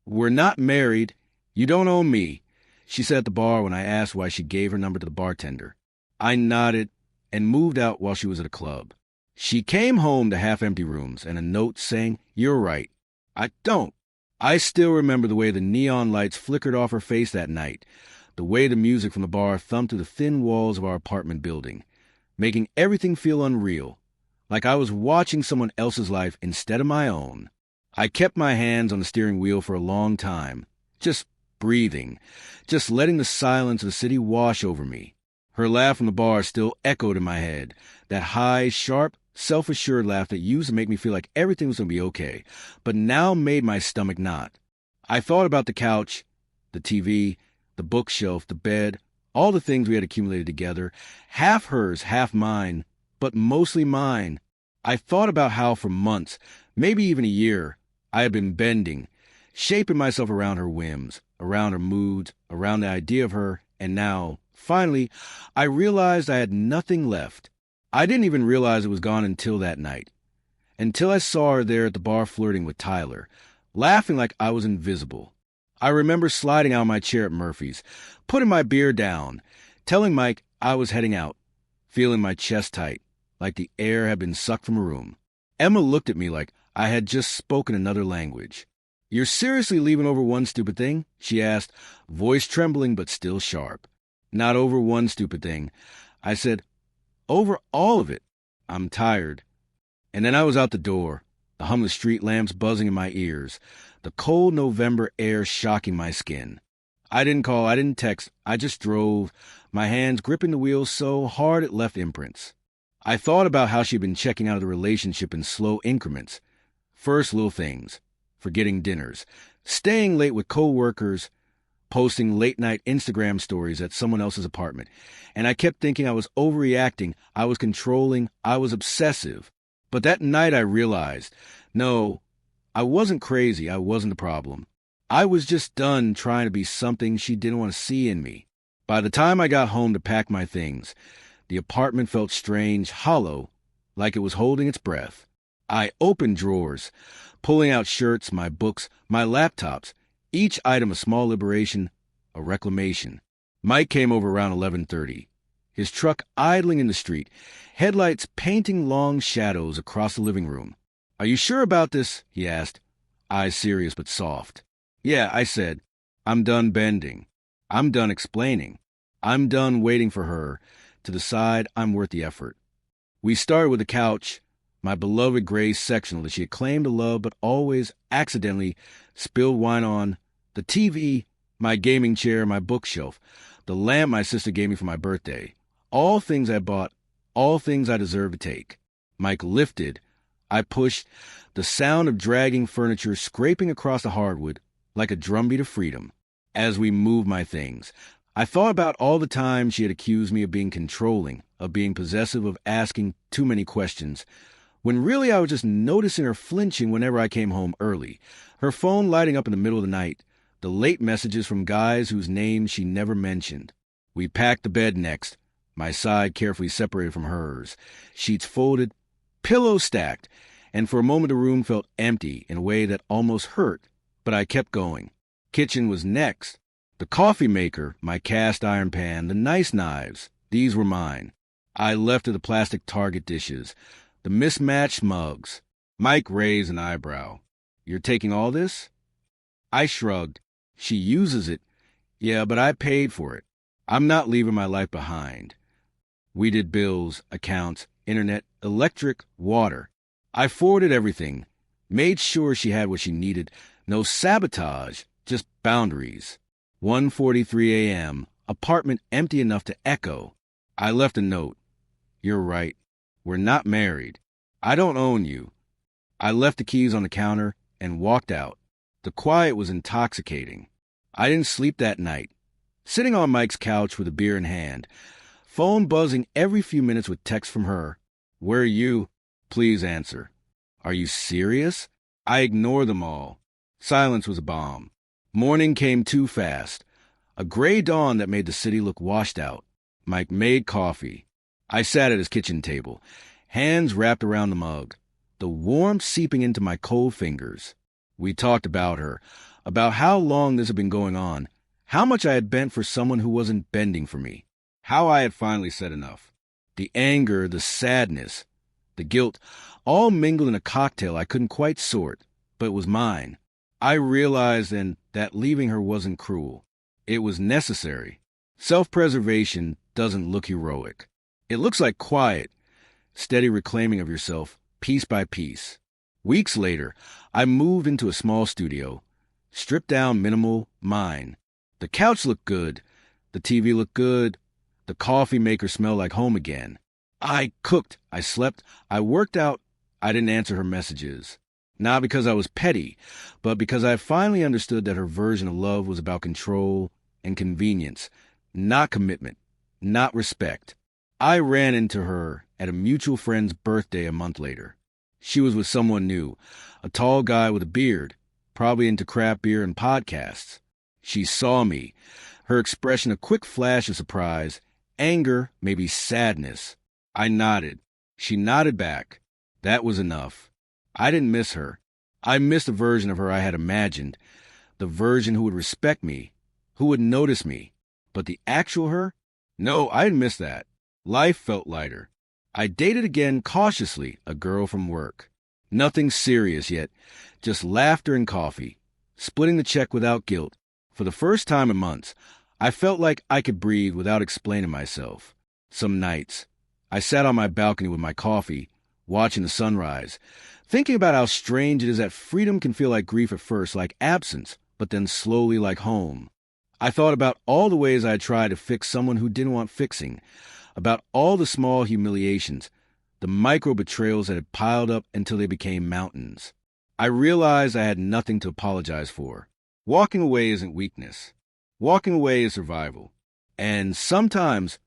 "We're not married. You don't own me," she said at the bar when I asked why she gave her number to the bartender. I nodded and moved out while she was at a club. She came home to half-empty rooms and a note saying, "You're right. I don't." I still remember the way the neon lights flickered off her face that night, the way the music from the bar thumped through the thin walls of our apartment building, making everything feel unreal, like I was watching someone else's life instead of my own. I kept my hands on the steering wheel for a long time, just breathing, just letting the silence of the city wash over me. Her laugh from the bar still echoed in my head, that high, sharp, self-assured laugh that used to make me feel like everything was going to be okay, but now made my stomach knot. I thought about the couch, the TV, the bookshelf, the bed, all the things we had accumulated together, half hers, half mine, but mostly mine. I thought about how for months, maybe even a year, I had been bending, shaping myself around her whims, around her moods, around the idea of her, and now, finally, I realized I had nothing left. I didn't even realize it was gone until that night. Until I saw her there at the bar flirting with Tyler, laughing like I was invisible. I remember sliding out of my chair at Murphy's, putting my beer down, telling Mike I was heading out, feeling my chest tight, like the air had been sucked from a room. Emma looked at me like I had just spoken another language. "You're seriously leaving over one stupid thing?" she asked, voice trembling but still sharp. "Not over one stupid thing," I said. "Over all of it. I'm tired." And then I was out the door, the hum of street lamps buzzing in my ears, the cold November air shocking my skin. I didn't call, I didn't text, I just drove, my hands gripping the wheel so hard it left imprints. I thought about how she'd been checking out of the relationship in slow increments. First little things, forgetting dinners, staying late with coworkers, posting late-night Instagram stories at someone else's apartment. And I kept thinking I was overreacting, I was controlling, I was obsessive. But that night I realized, no, I wasn't crazy, I wasn't the problem. I was just done trying to be something she didn't want to see in me. By the time I got home to pack my things, the apartment felt strange, hollow, like it was holding its breath. I opened drawers, pulling out shirts, my books, my laptops, each item a small liberation, a reclamation. Mike came over around 11:30, his truck idling in the street, headlights painting long shadows across the living room. "Are you sure about this?" he asked, eyes serious but soft. "Yeah," I said. "I'm done bending. I'm done explaining. I'm done waiting for her to decide I'm worth the effort." We started with the couch, my beloved gray sectional that she had claimed to love but always accidentally spilled wine on, the TV, my gaming chair, my bookshelf, the lamp my sister gave me for my birthday. All things I bought, all things I deserved to take. Mike lifted, I pushed, the sound of dragging furniture scraping across the hardwood like a drumbeat of freedom. As we moved my things, I thought about all the times she had accused me of being controlling, of being possessive, of asking too many questions, when really I was just noticing her flinching whenever I came home early, her phone lighting up in the middle of the night, the late messages from guys whose names she never mentioned. We packed the bed next, my side carefully separated from hers, sheets folded, pillows stacked, and for a moment the room felt empty in a way that almost hurt, but I kept going. Kitchen was next. The coffee maker, my cast iron pan, the nice knives, these were mine. I left her the plastic Target dishes, the mismatched mugs. Mike raised an eyebrow. "You're taking all this?" I shrugged. "She uses it. Yeah, but I paid for it. I'm not leaving my life behind." We did bills, accounts, internet, electric, water. I forwarded everything, made sure she had what she needed. No sabotage, just boundaries. 1:43 a.m., apartment empty enough to echo. I left a note. "You're right. We're not married. I don't own you." I left the keys on the counter and walked out. The quiet was intoxicating. I didn't sleep that night. Sitting on Mike's couch with a beer in hand, phone buzzing every few minutes with texts from her. "Where are you? Please answer." "Are you serious?" I ignored them all. Silence was a bomb. Morning came too fast. A gray dawn that made the city look washed out. Mike made coffee. I sat at his kitchen table, hands wrapped around the mug, the warmth seeping into my cold fingers. We talked about her, about how long this had been going on, how much I had bent for someone who wasn't bending for me, how I had finally said enough. The anger, the sadness, the guilt, all mingled in a cocktail I couldn't quite sort, but it was mine. I realized then that leaving her wasn't cruel. It was necessary. Self-preservation doesn't look heroic. It looks like quiet, steady reclaiming of yourself, piece by piece. Weeks later, I moved into a small studio, stripped down, minimal, mine. The couch looked good, the TV looked good, the coffee maker smelled like home again. I cooked, I slept, I worked out. I didn't answer her messages. Not because I was petty, but because I finally understood that her version of love was about control and convenience, not commitment, not respect. I ran into her at a mutual friend's birthday a month later. She was with someone new, a tall guy with a beard, probably into craft beer and podcasts. She saw me, her expression a quick flash of surprise, anger, maybe sadness. I nodded. She nodded back. That was enough. I didn't miss her. I missed the version of her I had imagined, the version who would respect me, who would notice me. But the actual her? No, I didn't miss that. Life felt lighter. I dated again cautiously, a girl from work. Nothing serious yet, just laughter and coffee, splitting the check without guilt. For the first time in months, I felt like I could breathe without explaining myself. Some nights, I sat on my balcony with my coffee, watching the sunrise, thinking about how strange it is that freedom can feel like grief at first, like absence, but then slowly like home. I thought about all the ways I had tried to fix someone who didn't want fixing, about all the small humiliations, the micro-betrayals that had piled up until they became mountains. I realized I had nothing to apologize for. Walking away isn't weakness. Walking away is survival. And sometimes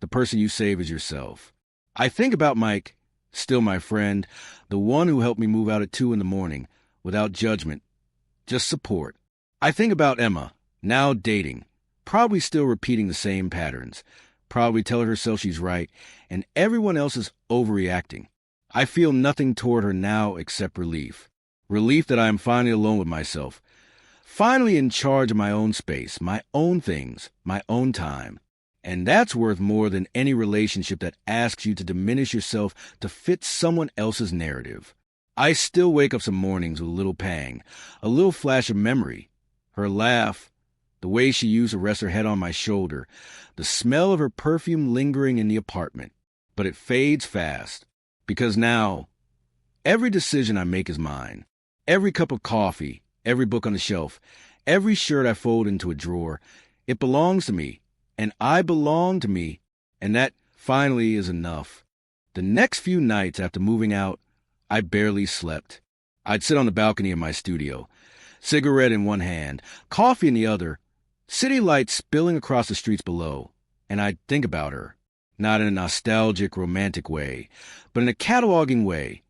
the person you save is yourself. I think about Mike, still my friend, the one who helped me move out at 2 a.m, without judgment, just support. I think about Emma, now dating, probably still repeating the same patterns, probably telling herself she's right, and everyone else is overreacting. I feel nothing toward her now except relief. Relief that I am finally alone with myself, finally in charge of my own space, my own things, my own time. And that's worth more than any relationship that asks you to diminish yourself to fit someone else's narrative. I still wake up some mornings with a little pang, a little flash of memory. Her laugh, the way she used to rest her head on my shoulder, the smell of her perfume lingering in the apartment. But it fades fast, because now, every decision I make is mine. Every cup of coffee, every book on the shelf, every shirt I fold into a drawer, it belongs to me, and I belong to me, and that finally is enough. The next few nights after moving out, I barely slept. I'd sit on the balcony of my studio, cigarette in one hand, coffee in the other, city lights spilling across the streets below, and I'd think about her, not in a nostalgic, romantic way, but in a cataloging way,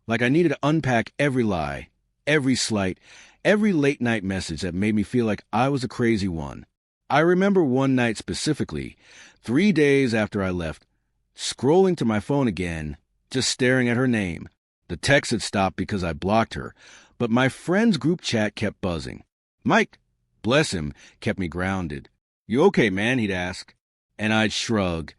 like I needed to unpack every lie, every slight, every late-night message that made me feel like I was a crazy one. I remember one night specifically, 3 days after I left, scrolling to my phone again, just staring at her name. The text had stopped because I blocked her, but my friend's group chat kept buzzing. Mike, bless him, kept me grounded. "You okay, man?" he'd ask. And I'd shrug,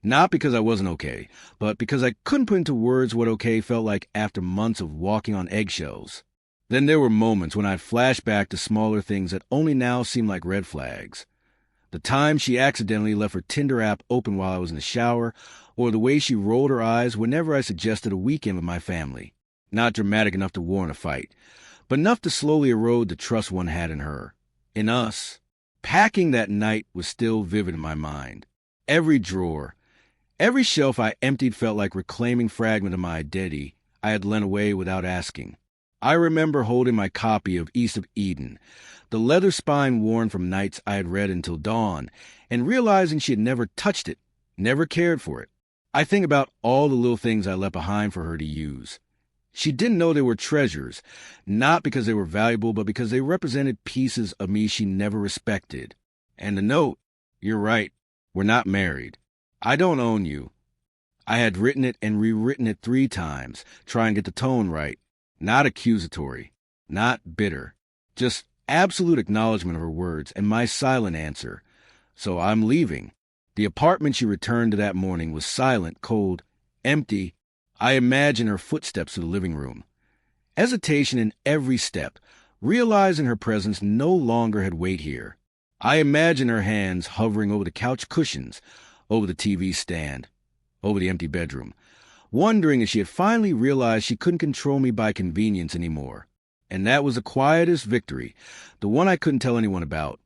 not because I wasn't okay, but because I couldn't put into words what okay felt like after months of walking on eggshells. Then there were moments when I'd flash back to smaller things that only now seem like red flags. The time she accidentally left her Tinder app open while I was in the shower, or the way she rolled her eyes whenever I suggested a weekend with my family. Not dramatic enough to warrant a fight, but enough to slowly erode the trust one had in her, in us. Packing that night was still vivid in my mind. Every drawer, every shelf I emptied felt like reclaiming fragment of my identity I had lent away without asking. I remember holding my copy of East of Eden, the leather spine worn from nights I had read until dawn, and realizing she had never touched it, never cared for it. I think about all the little things I left behind for her to use. She didn't know they were treasures, not because they were valuable, but because they represented pieces of me she never respected. And the note, "You're right, we're not married. I don't own you." I had written it and rewritten it 3 times, trying to get the tone right. Not accusatory, not bitter, just absolute acknowledgement of her words and my silent answer. So I'm leaving. The apartment she returned to that morning was silent, cold, empty. I imagine her footsteps to the living room. Hesitation in every step, realizing her presence no longer had weight here. I imagine her hands hovering over the couch cushions, over the TV stand, over the empty bedroom, wondering if she had finally realized she couldn't control me by convenience anymore. And that was the quietest victory, the one I couldn't tell anyone about.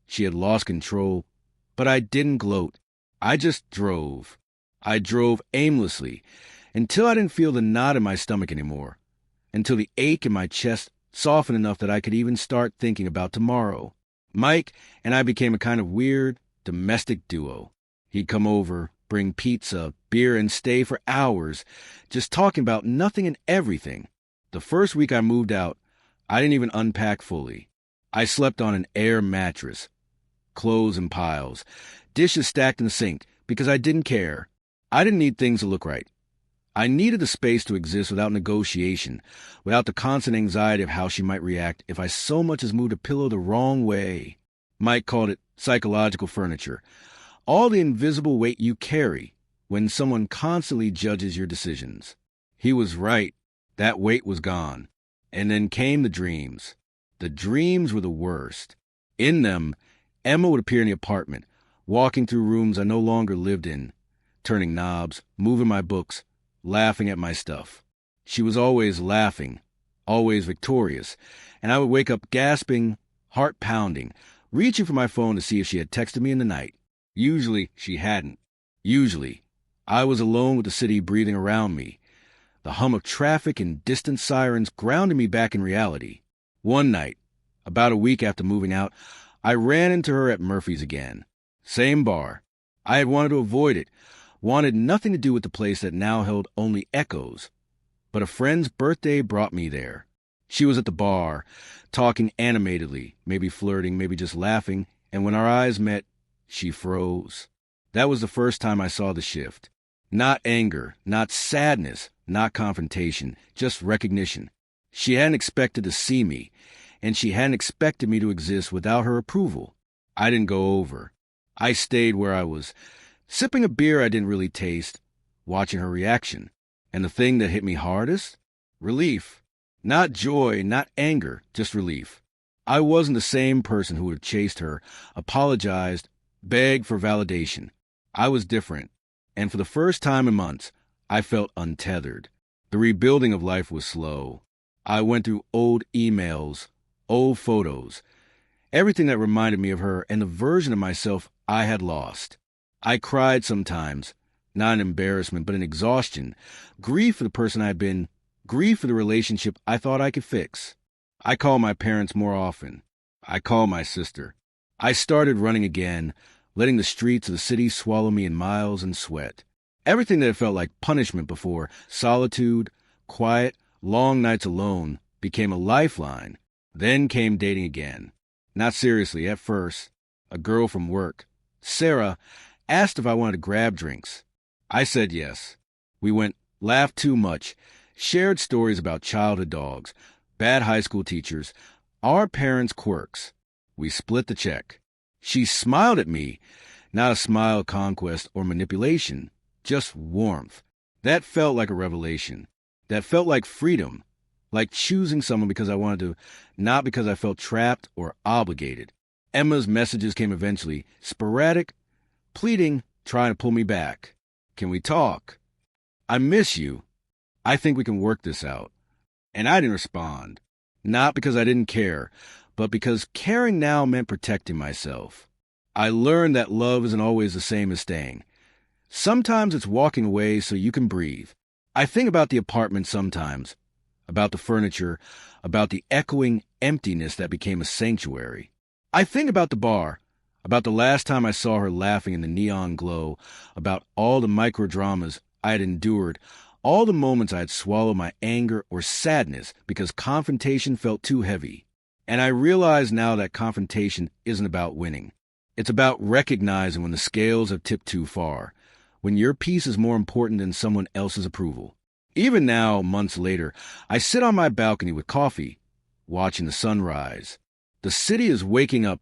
She had lost control, but I didn't gloat. I just drove. I drove aimlessly, until I didn't feel the knot in my stomach anymore, until the ache in my chest softened enough that I could even start thinking about tomorrow. Mike and I became a kind of weird, domestic duo. He'd come over, bring pizza, beer, and stay for hours, just talking about nothing and everything. The first week I moved out, I didn't even unpack fully. I slept on an air mattress, clothes in piles, dishes stacked in the sink, because I didn't care. I didn't need things to look right. I needed the space to exist without negotiation, without the constant anxiety of how she might react if I so much as moved a pillow the wrong way. Mike called it psychological furniture. All the invisible weight you carry when someone constantly judges your decisions. He was right. That weight was gone. And then came the dreams. The dreams were the worst. In them, Emma would appear in the apartment, walking through rooms I no longer lived in, turning knobs, moving my books, laughing at my stuff. She was always laughing, always victorious, and I would wake up gasping, heart pounding, reaching for my phone to see if she had texted me in the night. Usually, she hadn't. Usually, I was alone with the city breathing around me, the hum of traffic and distant sirens grounding me back in reality. One night, about a week after moving out, I ran into her at Murphy's again. Same bar. I had wanted to avoid it, wanted nothing to do with the place that now held only echoes. But a friend's birthday brought me there. She was at the bar, talking animatedly, maybe flirting, maybe just laughing, and when our eyes met, she froze. That was the first time I saw the shift. Not anger, not sadness, not confrontation, just recognition. She hadn't expected to see me, and she hadn't expected me to exist without her approval. I didn't go over. I stayed where I was, sipping a beer I didn't really taste, watching her reaction. And the thing that hit me hardest? Relief. Not joy, not anger, just relief. I wasn't the same person who would have chased her, apologized, begged for validation. I was different, and for the first time in months, I felt untethered. The rebuilding of life was slow. I went through old emails, old photos, everything that reminded me of her and the version of myself I had lost. I cried sometimes, not in embarrassment, but in exhaustion, grief for the person I had been, grief for the relationship I thought I could fix. I called my parents more often. I called my sister. I started running again, letting the streets of the city swallow me in miles and sweat. Everything that had felt like punishment before, solitude, quiet, long nights alone, became a lifeline. Then came dating again. Not seriously at first. A girl from work, Sarah, asked if I wanted to grab drinks. I said yes. We went, laughed too much, shared stories about childhood dogs, bad high school teachers, our parents' quirks. We split the check. She smiled at me, not a smile of conquest or manipulation, just warmth. That felt like a revelation. That felt like freedom, like choosing someone because I wanted to, not because I felt trapped or obligated. Emma's messages came eventually, sporadic, pleading, trying to pull me back. Can we talk? I miss you. I think we can work this out. And I didn't respond. Not because I didn't care, but because caring now meant protecting myself. I learned that love isn't always the same as staying. Sometimes it's walking away so you can breathe. I think about the apartment sometimes, about the furniture, about the echoing emptiness that became a sanctuary. I think about the bar, about the last time I saw her laughing in the neon glow, about all the microdramas I had endured, all the moments I had swallowed my anger or sadness because confrontation felt too heavy. And I realize now that confrontation isn't about winning. It's about recognizing when the scales have tipped too far, when your peace is more important than someone else's approval. Even now, months later, I sit on my balcony with coffee, watching the sunrise. The city is waking up,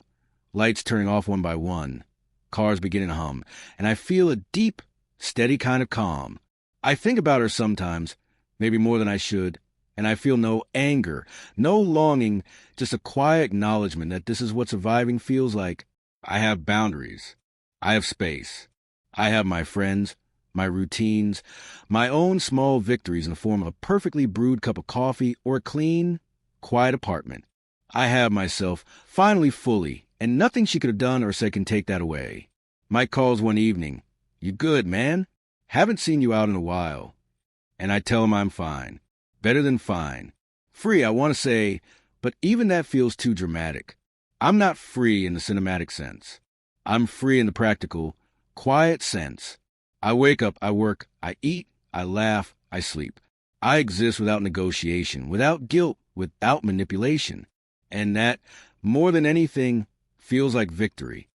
lights turning off one by one, cars beginning to hum, and I feel a deep, steady kind of calm. I think about her sometimes, maybe more than I should, and I feel no anger, no longing, just a quiet acknowledgement that this is what surviving feels like. I have boundaries. I have space. I have my friends, my routines, my own small victories in the form of a perfectly brewed cup of coffee or a clean, quiet apartment. I have myself, finally fully, and nothing she could have done or said can take that away. Mike calls one evening. "You good, man? Haven't seen you out in a while." And I tell him I'm fine. Better than fine. Free, I want to say, but even that feels too dramatic. I'm not free in the cinematic sense. I'm free in the practical, quiet sense. I wake up, I work, I eat, I laugh, I sleep. I exist without negotiation, without guilt, without manipulation. And that, more than anything, feels like victory.